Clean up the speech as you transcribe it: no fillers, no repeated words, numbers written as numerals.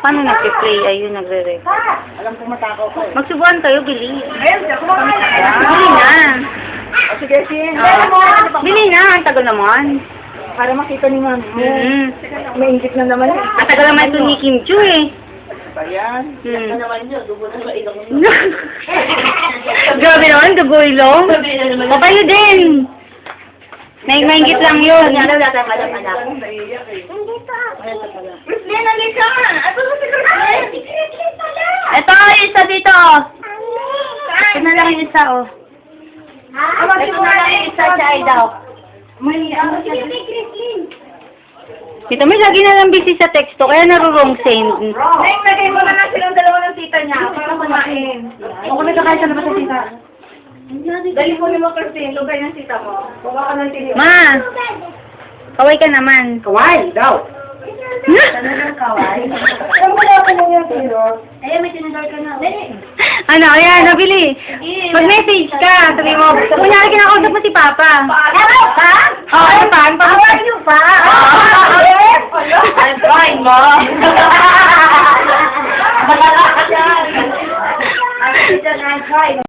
Paano nag-play? Ayun, nagre-record. Alam ko matakaw ka eh. Magsubuan kayo, bili. Ayun, kumakain na. Bili na. O sige, sige. Bili na, ang tagal naman. Para makita ni mami mo. May ingit na naman eh. Ang tagal naman ito ni Kim Chu eh. Ayan. naman yun, dugo na sa ilong mo. Grabe naman, dugo ilong. Papayo din. Naingit lang yun. Hindi pa. Christine, nalisa ka. Ato mo si Christine. Ito, isa dito. Ito na lang yung isa, oh. Ito na lang yung isa sa daw. May ano siya. Christine. Dito may lagi na lang busy sa texto, kaya narurong send. Next, lagay mo na lang silang dalawa ng tita niya para kumain. Ako nagkakain sa labas ng tita. Dali mo ni mo, Christine. Lugay ng tita mo. Bawa ka ng tita. Ma, kaway ka naman. Kaway, daw. Ano ng kaway? Ano mo na ako ng yung tiro? Ayun, may tinador ka na. Ano, ayan, nabili. Mag-message ka, sabi mo, kunyari kinakausap mo si Papa. Hello, pa? Oo, ano pa? How are you, pa? I'm fine, mo. I'm fine.